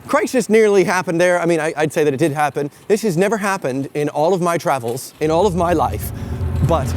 crisis nearly happened there. I mean, I'd say that it did happen. This has never happened in all of my travels, in all of my life, but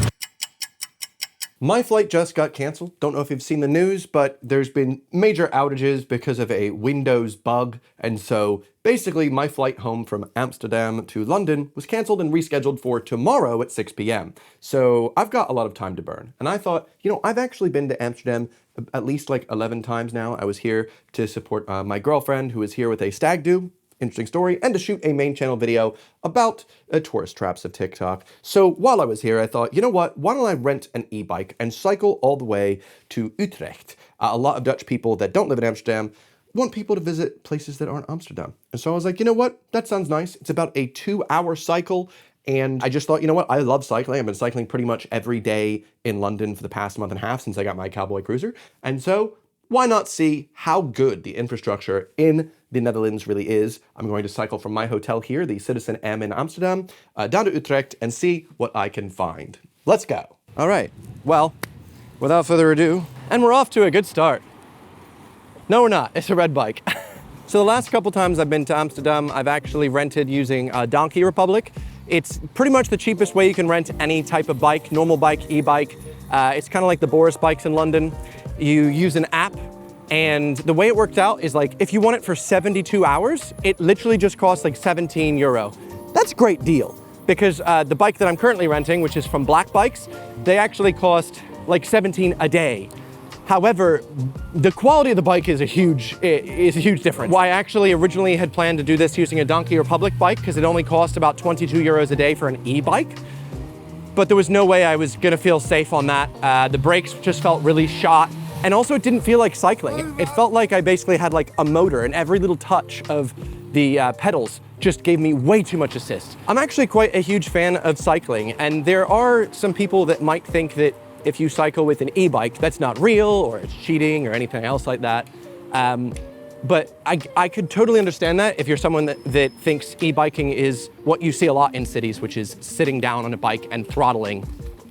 my flight just got canceled. Don't know if you've seen the news, but there's been major outages because of a Windows bug. And so basically my flight home from Amsterdam to London was canceled and rescheduled for tomorrow at 6 p.m. So I've got a lot of time to burn. And I thought, you know, I've actually been to Amsterdam at least like 11 times now. I was here to support my girlfriend who is here with a stag do. Interesting story, and to shoot a main channel video about tourist traps of TikTok. So while I was here, I thought, you know what, why don't I rent an e-bike and cycle all the way to Utrecht? A lot of Dutch people that don't live in Amsterdam want people to visit places that aren't Amsterdam. And so I was like, you know what, that sounds nice. It's about a 2-hour cycle. And I just thought, you know what, I love cycling. I've been cycling pretty much every day in London for the past month and a half since I got my Cowboy Cruiser. And so why not see how good the infrastructure in the Netherlands really is? I'm going to cycle from my hotel here, the Citizen M in Amsterdam, down to Utrecht and see what I can find. Let's go. All right, well, without further ado, and we're off to a good start. No, we're not, it's a red bike. So the last couple times I've been to Amsterdam, I've actually rented using Donkey Republic. It's pretty much the cheapest way you can rent any type of bike, normal bike, e-bike. It's kind of like the Boris bikes in London. You use an app, and the way it worked out is like, if you want it for 72 hours, it literally just costs like 17 euro. That's a great deal, because the bike that I'm currently renting, which is from Black Bikes, they actually cost like 17 a day. However, the quality of the bike is a huge difference. Well, I actually originally had planned to do this using a Donkey Republic bike, because it only cost about 22 euros a day for an e-bike. But there was no way I was gonna feel safe on that. The brakes just felt really shot. And also it didn't feel like cycling. It felt like I basically had like a motor, and every little touch of the pedals just gave me way too much assist. I'm actually quite a huge fan of cycling, and there are some people that might think that if you cycle with an e-bike, that's not real, or it's cheating, or anything else like that. But I could totally understand that if you're someone that thinks e-biking is what you see a lot in cities, which is sitting down on a bike and throttling.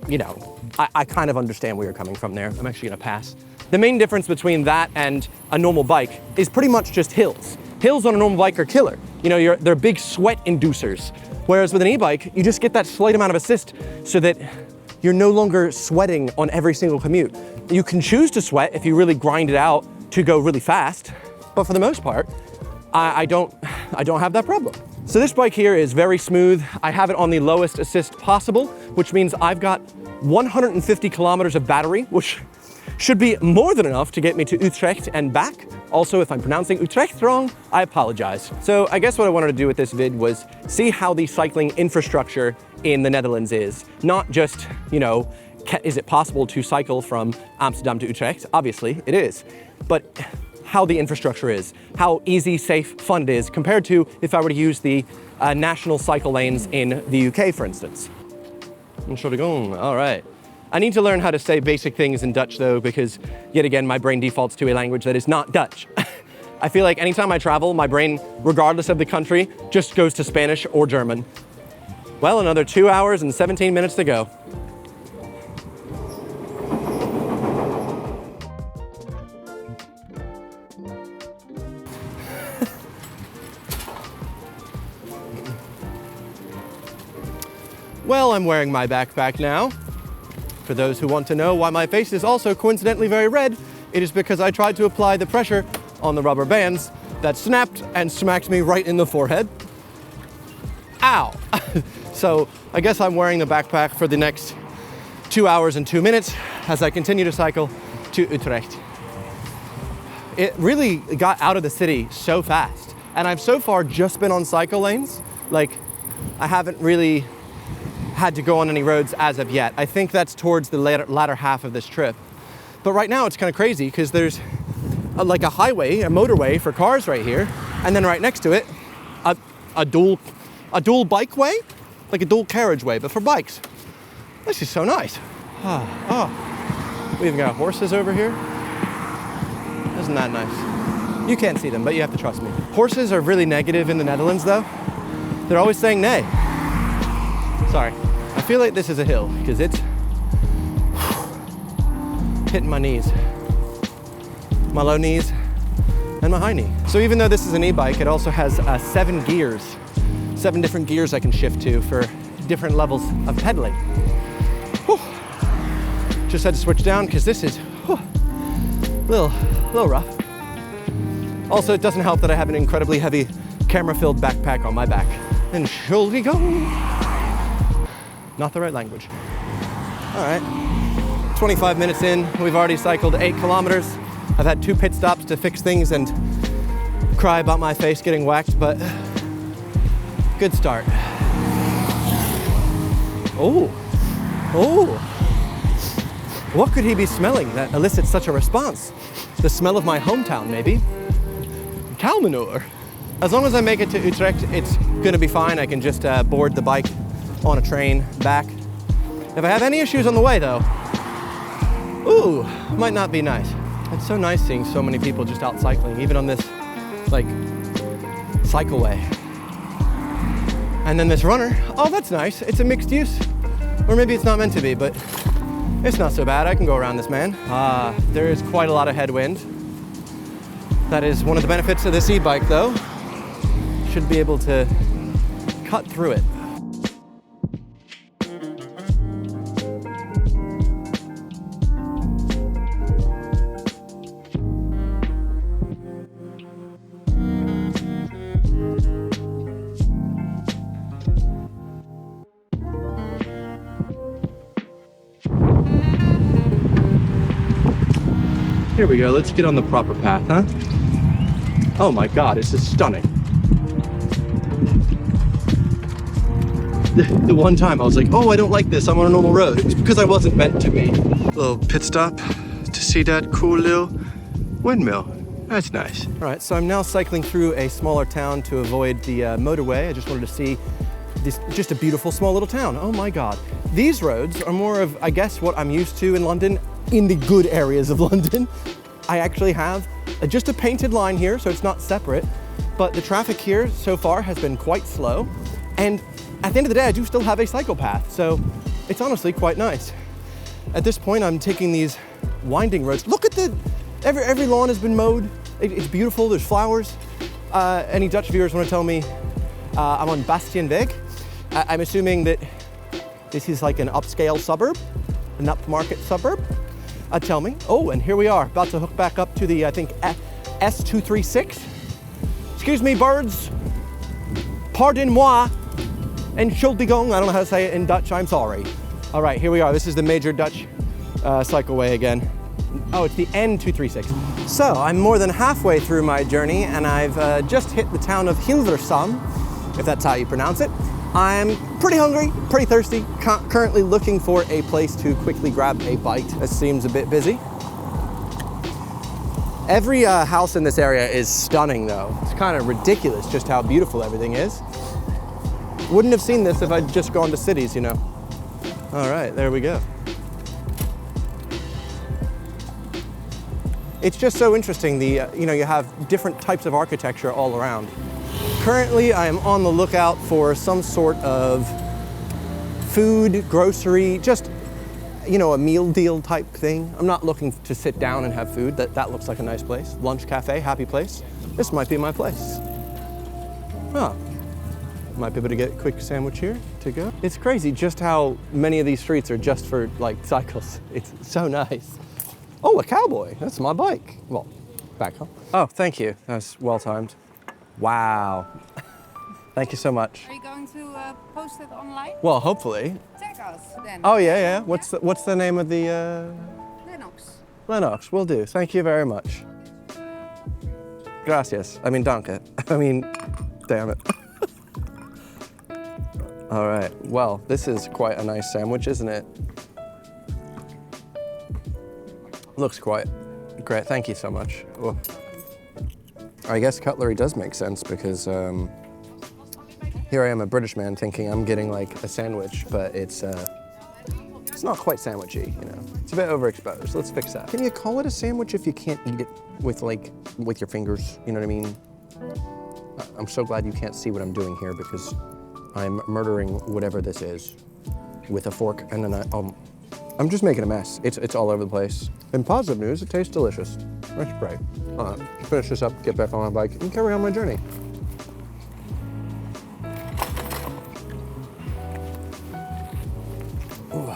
You know, I kind of understand where you're coming from there. I'm actually gonna pass. The main difference between that and a normal bike is pretty much just hills. Hills on a normal bike are killer. You know, they're big sweat inducers. Whereas with an e-bike, you just get that slight amount of assist so that you're no longer sweating on every single commute. You can choose to sweat if you really grind it out to go really fast, but for the most part, I don't have that problem. So this bike here is very smooth. I have it on the lowest assist possible, which means I've got 150 kilometers of battery, which should be more than enough to get me to Utrecht and back. Also, if I'm pronouncing Utrecht wrong, I apologize. So I guess what I wanted to do with this vid was see how the cycling infrastructure in the Netherlands is. Not just, you know, is it possible to cycle from Amsterdam to Utrecht? Obviously, it is. But how the infrastructure is, how easy, safe, fun it is compared to if I were to use the national cycle lanes in the UK, for instance. Entschuldigung, all right. I need to learn how to say basic things in Dutch though, because yet again, my brain defaults to a language that is not Dutch. I feel like anytime I travel, my brain, regardless of the country, just goes to Spanish or German. Well, another 2 hours and 17 minutes to go. Well, I'm wearing my backpack now. For those who want to know why my face is also coincidentally very red, it is because I tried to apply the pressure on the rubber bands that snapped and smacked me right in the forehead. Ow! So I guess I'm wearing the backpack for the next 2 hours and 2 minutes as I continue to cycle to Utrecht. It really got out of the city so fast, and I've so far just been on cycle lanes. Like, I haven't really had to go on any roads as of yet. I think that's towards the latter half of this trip. But right now it's kind of crazy because there's like a highway, a motorway for cars right here, and then right next to it, a dual bikeway, like a dual carriageway, but for bikes. This is so nice. We even got horses over here. Isn't that nice? You can't see them, but you have to trust me. Horses are really negative in the Netherlands though. They're always saying nay. Sorry. I feel like this is a hill because it's hitting my knees. My low knees and my high knee. So even though this is an e-bike, it also has 7 gears, 7 different gears I can shift to for different levels of pedaling. Whew. Just had to switch down because this is a little rough. Also, it doesn't help that I have an incredibly heavy camera-filled backpack on my back. And shall we go? Not the right language. All right, 25 minutes in, we've already cycled 8 kilometers. I've had 2 pit stops to fix things and cry about my face getting whacked, but good start. Oh, what could he be smelling that elicits such a response? The smell of my hometown, maybe? Cow manure. As long as I make it to Utrecht, it's gonna be fine. I can just board the bike on a train back. If I have any issues on the way though, ooh, might not be nice. It's so nice seeing so many people just out cycling, even on this like cycleway. And then this runner, oh, that's nice. It's a mixed use. Or maybe it's not meant to be, but it's not so bad. I can go around this man. There is quite a lot of headwind. That is one of the benefits of this e-bike though. Should be able to cut through it. Here we go, let's get on the proper path, huh? Oh my God, this is stunning. The one time I was like, oh, I don't like this, I'm on a normal road. It was because I wasn't meant to be. Little pit stop to see that cool little windmill. That's nice. All right, so I'm now cycling through a smaller town to avoid the motorway. I just wanted to see this, just a beautiful small little town. Oh my God. These roads are more of, I guess, what I'm used to in London, in the good areas of London. I actually have just a painted line here, so it's not separate, but the traffic here so far has been quite slow. And at the end of the day, I do still have a cycle path, so it's honestly quite nice. At this point, I'm taking these winding roads. Look at every lawn has been mowed. It's beautiful, there's flowers. Any Dutch viewers want to tell me I'm on Bastienweg? I'm assuming that this is like an upscale suburb, an upmarket suburb. Tell me. Oh, and here we are, about to hook back up to the, I think, S236. Excuse me, birds. Pardon-moi. Entschuldigung. I don't know how to say it in Dutch, I'm sorry. All right, here we are. This is the major Dutch cycleway again. Oh, it's the N236. So, I'm more than halfway through my journey, and I've just hit the town of Hilversum, if that's how you pronounce it. I'm pretty hungry, pretty thirsty, currently looking for a place to quickly grab a bite. It seems a bit busy. Every house in this area is stunning though. It's kind of ridiculous just how beautiful everything is. Wouldn't have seen this if I'd just gone to cities, you know. All right, there we go. It's just so interesting, you have different types of architecture all around. Currently, I am on the lookout for some sort of food, grocery, just, a meal deal type thing. I'm not looking to sit down and have food. That looks like a nice place. Lunch cafe, happy place. This might be my place. Huh. Might be able to get a quick sandwich here to go. It's crazy just how many of these streets are just for cycles. It's so nice. Oh, a cowboy. That's my bike. Well, back home. Oh, thank you. That's well timed. Wow. Thank you so much. Are you going to post it online? Well, hopefully. Check us then. Oh, yeah. What's the name of the... Lennox. Lennox, will do. Thank you very much. Gracias. I mean, danke. Damn it. All right. Well, this is quite a nice sandwich, isn't it? Looks quite great. Thank you so much. Oh. I guess cutlery does make sense because here I am, a British man, thinking I'm getting a sandwich, but it's not quite sandwichy, It's a bit overexposed. Let's fix that. Can you call it a sandwich if you can't eat it with your fingers? You know what I mean? I'm so glad you can't see what I'm doing here because I'm murdering whatever this is with a fork and then I'm just making a mess. It's all over the place. In positive news, it tastes delicious. That's great. Finish this up, get back on my bike, and carry on my journey. Ooh.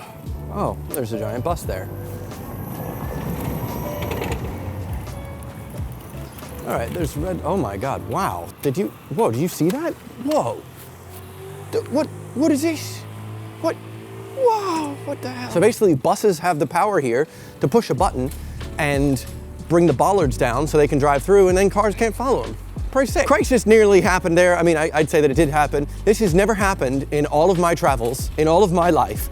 Oh, there's a giant bus there. All right, there's red. Oh my God! Wow. Did you see that? Whoa. What is this? What? Wow. What the hell? So basically, buses have the power here to push a button and bring the bollards down so they can drive through, and then cars can't follow them. Pretty sick. Crisis nearly happened there. I mean, I'd say that it did happen. This has never happened in all of my travels, in all of my life,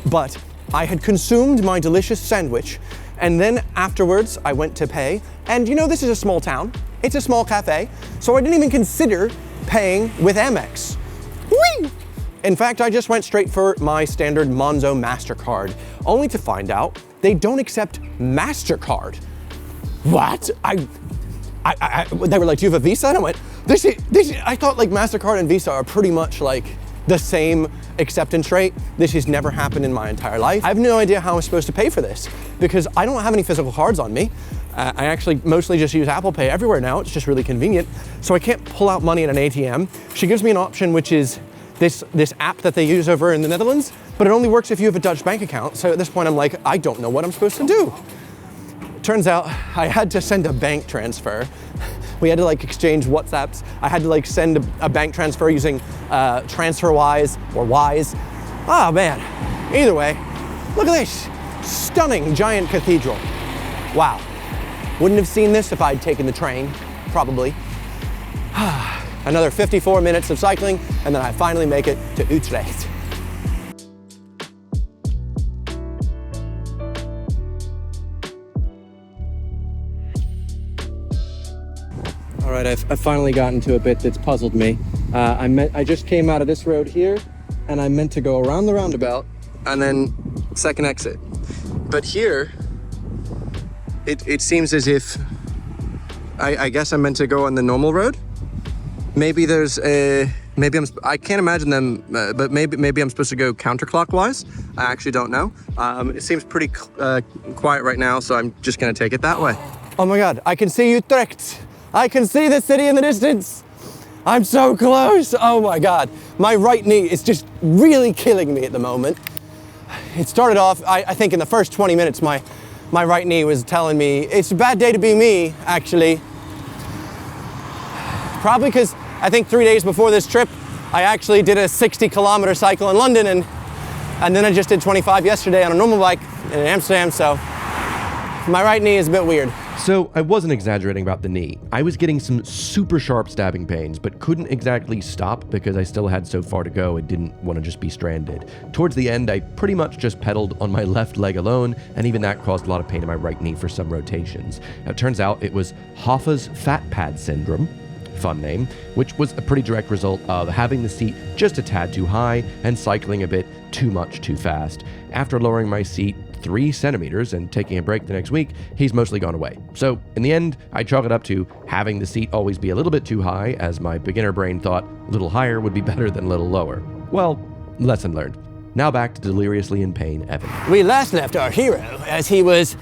but I had consumed my delicious sandwich, and then afterwards I went to pay, and you know, this is a small town. It's a small cafe, so I didn't even consider paying with Amex. Whee! In fact, I just went straight for my standard Monzo MasterCard, only to find out they don't accept MasterCard. What? They were like, do you have a Visa? And I went, I thought like MasterCard and Visa are pretty much like the same acceptance rate. This has never happened in my entire life. I have no idea how I'm supposed to pay for this because I don't have any physical cards on me. I actually mostly just use Apple Pay everywhere now. It's just really convenient. So I can't pull out money at an ATM. She gives me an option, which is this app that they use over in the Netherlands, but it only works if you have a Dutch bank account. So at this point, I'm like, I don't know what I'm supposed to do. Turns out I had to send a bank transfer. We had to like exchange WhatsApps. I had to like send a bank transfer using TransferWise or Wise. Oh man, either way, look at this stunning giant cathedral. Wow, wouldn't have seen this if I'd taken the train, probably. Another 54 minutes of cycling, and then I finally make it to Utrecht. All right, I've finally gotten to a bit that's puzzled me. I just came out of this road here, and I meant to go around the roundabout, and then second exit. But here, it seems as if, I guess I'm meant to go on the normal road? Maybe there's I can't imagine them, but maybe I'm supposed to go counterclockwise. I actually don't know. It seems pretty quiet right now, so I'm just gonna take it that way. Oh my God, I can see Utrecht. I can see the city in the distance. I'm so close. Oh my God. My right knee is just really killing me at the moment. It started off, I think in the first 20 minutes, my right knee was telling me, it's a bad day to be me, actually. Probably because I think 3 days before this trip, I actually did a 60-kilometer cycle in London, and then I just did 25 yesterday on a normal bike in Amsterdam, so my right knee is a bit weird. So I wasn't exaggerating about the knee. I was getting some super sharp stabbing pains, but couldn't exactly stop because I still had so far to go and didn't want to just be stranded. Towards the end, I pretty much just pedaled on my left leg alone, and even that caused a lot of pain in my right knee for some rotations. Now, it turns out it was Hoffa's fat pad syndrome, fun name, which was a pretty direct result of having the seat just a tad too high and cycling a bit too much too fast. After lowering my seat 3 centimeters and taking a break the next week, he's mostly gone away. So in the end, I chalk it up to having the seat always be a little bit too high, as my beginner brain thought a little higher would be better than a little lower. Well, lesson learned. Now back to deliriously in pain Evan. We last left our hero as he was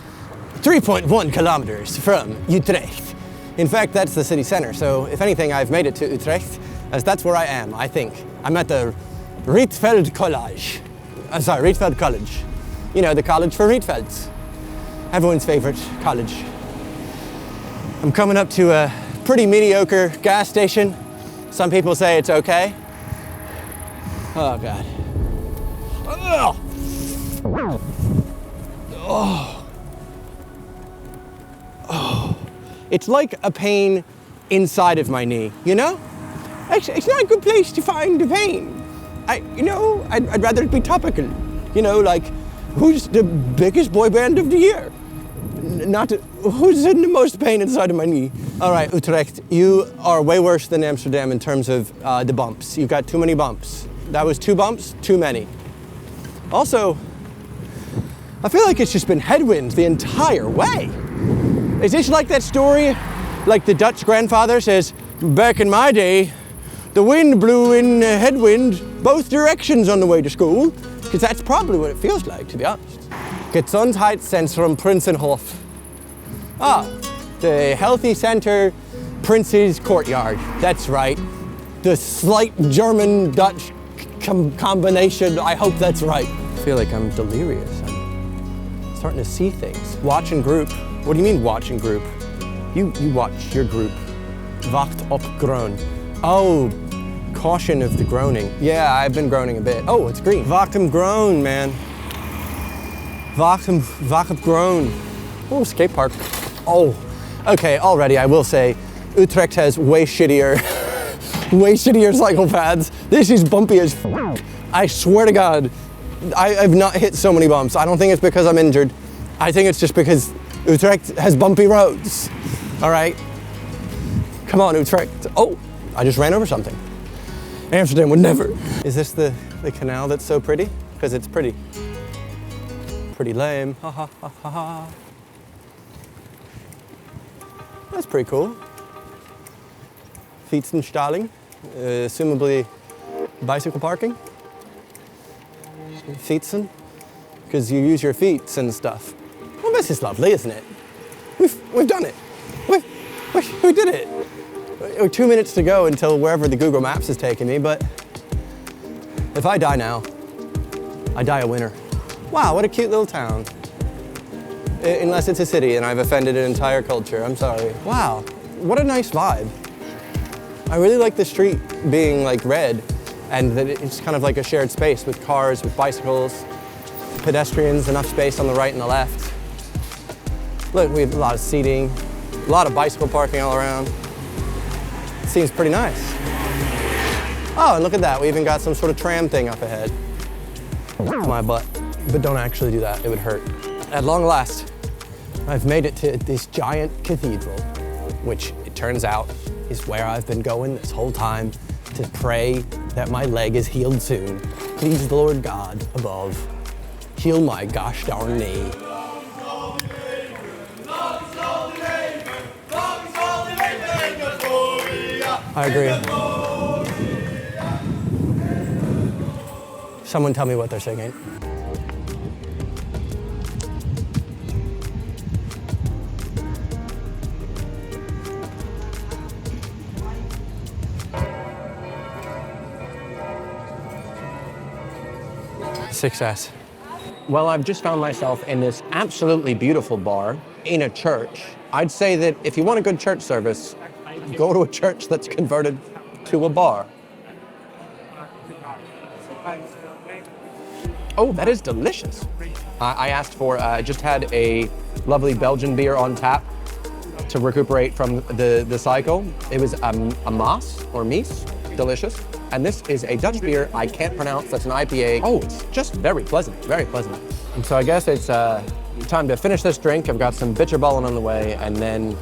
3.1 kilometers from Utrecht. In fact, that's the city center, so if anything, I've made it to Utrecht, as that's where I am, I think. I'm at the Rietveld College. Rietveld College. You know, the college for Rietvelds. Everyone's favorite college. I'm coming up to a pretty mediocre gas station. Some people say it's okay. Oh God. Oh. It's like a pain inside of my knee, you know? It's not a good place to find the pain. I'd rather it be topical. You know, like, who's the biggest boy band of the year? Who's in the most pain inside of my knee? All right, Utrecht, you are way worse than Amsterdam in terms of the bumps. You've got too many bumps. That was 2 bumps, too many. Also, I feel like it's just been headwinds the entire way. Is this like that story, like the Dutch grandfather says, back in my day, the wind blew in headwind both directions on the way to school? Because that's probably what it feels like, to be honest. Gezondheitszentrum Prinsenhof. Ah, The Healthy Center Prince's Courtyard. That's right. The slight German-Dutch combination. I hope that's right. I feel like I'm delirious. I'm starting to see things. Watch in group. What do you mean watch in group? You watch your group. Wacht op groen. Oh, caution of the groaning. Yeah, I've been groaning a bit. Oh, it's green. Wacht op groen, man. Wacht op groen. Oh, skate park. Oh, okay, already I will say, Utrecht has way shittier cycle paths. This is bumpy as f. I swear to God, I've not hit so many bumps. I don't think it's because I'm injured. I think it's just because Utrecht has bumpy roads. All right? Come on, Utrecht. Oh, I just ran over something. Amsterdam would never. Is this the canal that's so pretty? Because it's pretty. Pretty lame. Ha ha ha ha ha. That's pretty cool. Fietsenstalling, assumably bicycle parking. Fietsen, because you use your feet and stuff. Well, this is lovely, isn't it? We've done it. We did it. 2 minutes to go until wherever the Google Maps is taking me, but if I die now, I die a winner. Wow, what a cute little town. Unless it's a city and I've offended an entire culture, I'm sorry. Wow, what a nice vibe. I really like the street being like red and that it's kind of like a shared space with cars, with bicycles, pedestrians, enough space on the right and the left. Look, we have a lot of seating, a lot of bicycle parking all around. It seems pretty nice. Oh, and look at that, we even got some sort of tram thing up ahead. My butt, but don't actually do that, it would hurt. At long last, I've made it to this giant cathedral, which it turns out is where I've been going this whole time to pray that my leg is healed soon. Please, the Lord God above, heal my gosh darn knee. I agree. Someone tell me what they're singing. Success. Well, I've just found myself in this absolutely beautiful bar in a church. I'd say that if you want a good church service, go to a church that's converted to a bar. Oh, that is delicious. I asked for, just had a lovely Belgian beer on tap to recuperate from the cycle. It was a Maas or Mies, delicious. And this is a Dutch beer I can't pronounce, that's an IPA. Oh, it's just very pleasant, very pleasant. And so I guess it's time to finish this drink. I've got some bitterballen on the way and then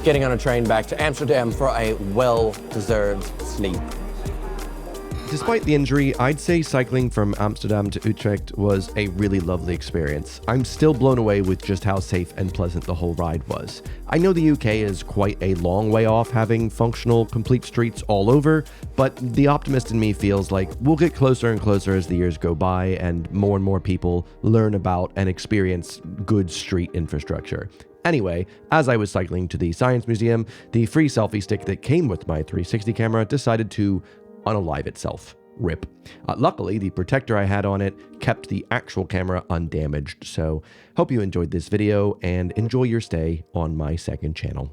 getting on a train back to Amsterdam for a well-deserved sleep. Despite the injury, I'd say cycling from Amsterdam to Utrecht was a really lovely experience. I'm still blown away with just how safe and pleasant the whole ride was. I know the UK is quite a long way off having functional, complete streets all over, but the optimist in me feels like we'll get closer and closer as the years go by and more people learn about and experience good street infrastructure. Anyway, as I was cycling to the Science Museum, the free selfie stick that came with my 360 camera decided to unalive itself. RIP. Luckily, the protector I had on it kept the actual camera undamaged, so hope you enjoyed this video and enjoy your stay on my second channel.